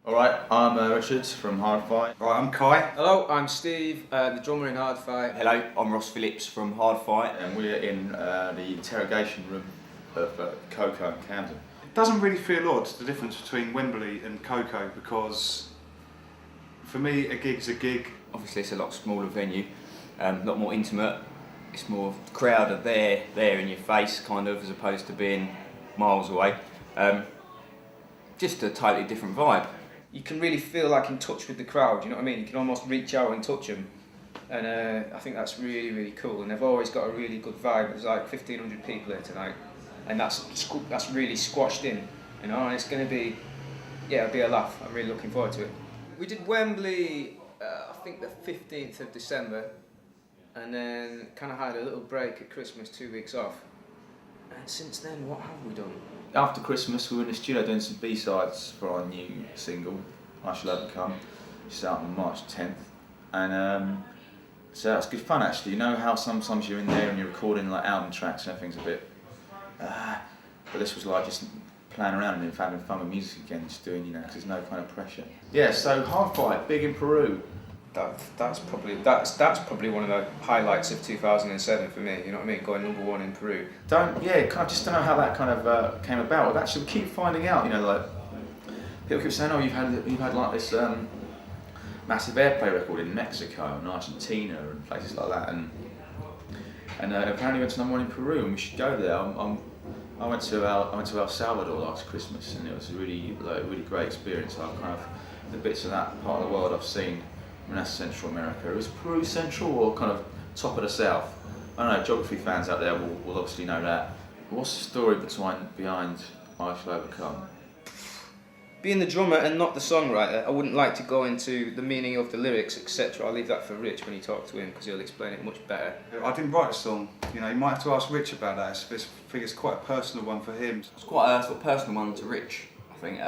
Alright, I'm Richard from Hard Fight. Right, I'm Kai. Hello, I'm Steve, the drummer in Hard Fight. Hello, I'm Ross Phillips from Hard Fight. And we're in the interrogation room of Koko in Camden. It doesn't really feel odd, the difference between Wembley and Koko, because for me a gig's a gig. Obviously it's a lot smaller venue, a lot more intimate. It's more crowd are there in your face kind of, as opposed to being miles away. Just a totally different vibe. You can really feel like in touch with the crowd, you know what I mean? You can almost reach out and touch them. And I think that's really, really cool. And they've always got a really good vibe. There's like 1,500 people here tonight. And that's really squashed in, you know, and it's going to be, yeah, it'll be a laugh. I'm really looking forward to it. We did Wembley, I think the 15th of December, and then kind of had a little break at Christmas, 2 weeks off. And since then, what have we done? After Christmas, we were in the studio doing some B-sides for our new single, I Shall Overcome, which is out on March 10th. And so that's good fun actually. You know how sometimes you're in there and you're recording like album tracks and everything's a bit, but this was like just playing around and having fun with music again, just doing, you know, because there's no kind of pressure. Yeah, so Hard Fight, big in Peru. That's probably one of the highlights of 2007 for me. You know what I mean? Going #1 in Peru. Kind of just don't know how that kind of came about. But actually, we keep finding out. You know, like people keep saying, "Oh, you've had like this massive airplay record in Mexico and Argentina and places like that." And apparently went to #1 in Peru, and we should go there. I went to El Salvador last Christmas, and it was a really great experience. I've kind of the bits of that part of the world I've seen. And that's Central America. Is Peru central or kind of top of the south? I don't know, geography fans out there will obviously know that. But what's the story behind I Shall Overcome? Being the drummer and not the songwriter, I wouldn't like to go into the meaning of the lyrics, etc. I'll leave that for Rich when you talk to him, because he'll explain it much better. I didn't write a song, you know, you might have to ask Rich about that. I think it's quite a personal one for him. It's quite a sort of personal one to Rich, I think.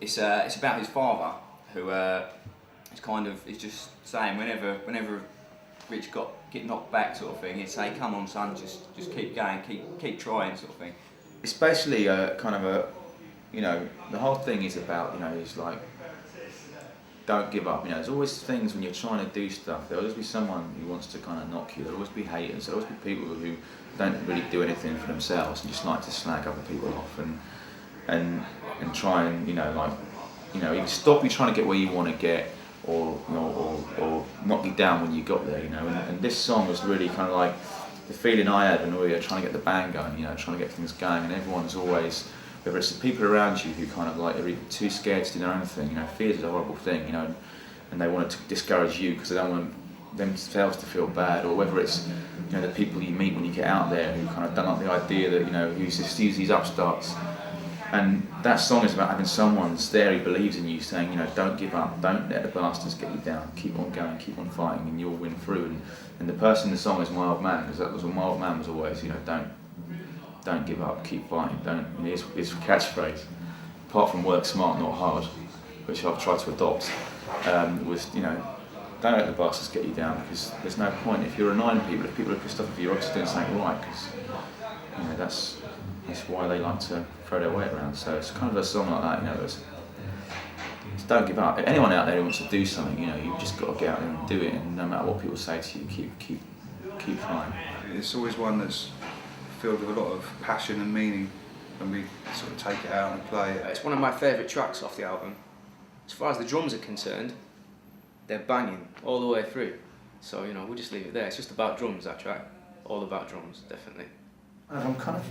It's about his father, who he's just saying whenever Rich get knocked back sort of thing, he'd say, "Come on, son, just keep going, keep trying," sort of thing. It's basically you know, the whole thing is about, you know, it's like, don't give up. You know, there's always things when you're trying to do stuff. There'll always be someone who wants to kind of knock you. There'll always be haters. There'll always be people who don't really do anything for themselves and just like to slag other people off and try and, you know, like, you know, either stop you trying to get where you want to get, or knock you down when you got there, you know. And this song was really kind of like the feeling I had when we were trying to get the band going, you know, trying to get things going. And everyone's always, whether it's the people around you who kind of like are too scared to do their own thing, you know, fear is a horrible thing, you know, and they want to discourage you because they don't want themselves to feel bad, or whether it's, you know, the people you meet when you get out there who kind of don't like the idea that, you know, who just use these upstarts. And that song is about having someone there who believes in you, saying, you know, don't give up, don't let the bastards get you down, keep on going, keep on fighting, and you'll win through. And the person in the song is my old man, because that was what my old man was always, you know, don't give up, keep fighting, his catchphrase, apart from work smart, not hard, which I've tried to adopt, was, you know, don't let the bastards get you down, because there's no point. If you're annoying people, if people are pissed off with you, you're obviously doing something right, because, you know, that's why they like to throw their weight around. So it's kind of a song like that, you know, it's don't give up. Anyone out there who wants to do something, you know, you've just got to get out there and do it, and no matter what people say to you, keep trying. It's always one that's filled with a lot of passion and meaning when we sort of take it out and play it. It's one of my favourite tracks off the album. As far as the drums are concerned, they're banging all the way through. So, you know, we'll just leave it there. It's just about drums, that track. All about drums, definitely. I'm kind of,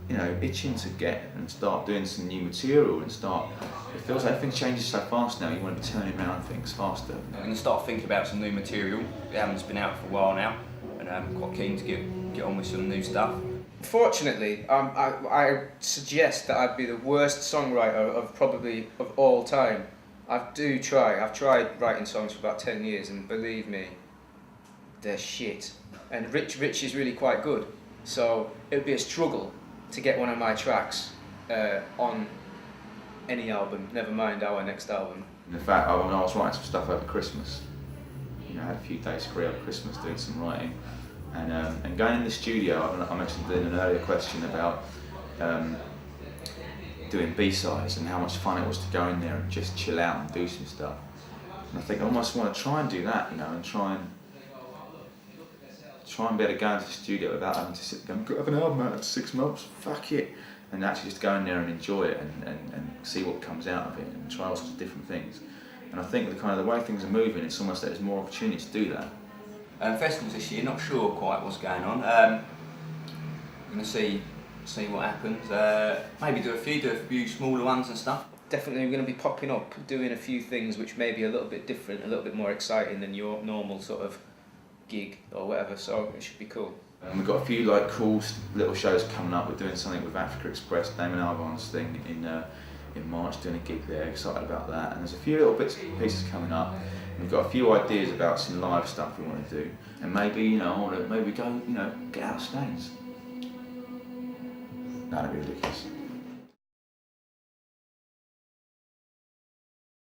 you know, itching to get and start doing some new material and it feels like things changes so fast now, you want to be turning around things faster. I'm going to start thinking about some new material. The album's been out for a while now, and I'm quite keen to get on with some new stuff. Fortunately, I suggest that I'd be the worst songwriter of all time. I've tried writing songs for about 10 years, and believe me, they're shit. And Rich is really quite good, so it would be a struggle to get one of my tracks on any album, never mind our next album. In fact, when I was writing some stuff over Christmas, you know, I had a few days free over Christmas doing some writing, and going in the studio, I mentioned in an earlier question about doing B-sides and how much fun it was to go in there and just chill out and do some stuff. And I think I almost want to try and do that, you know, and try and be able to go into the studio without having to sit and go, have an album out in 6 months, fuck it. And actually just go in there and enjoy it and see what comes out of it and try all sorts of different things. And I think the way things are moving, it's almost that there's more opportunity to do that. Festivals this year, not sure quite what's going on. We're going to see what happens. Maybe do a few smaller ones and stuff. Definitely we're going to be popping up, doing a few things which may be a little bit different, a little bit more exciting than your normal sort of gig or whatever, so it should be cool. We've got a few like cool little shows coming up. We're doing something with Africa Express, Damon Albarn's thing in March, doing a gig there, excited about that. And there's a few little bits and pieces coming up. And we've got a few ideas about some live stuff we want to do. And maybe, you know, I want to maybe go, you know, get out of Staines. That'd be ridiculous.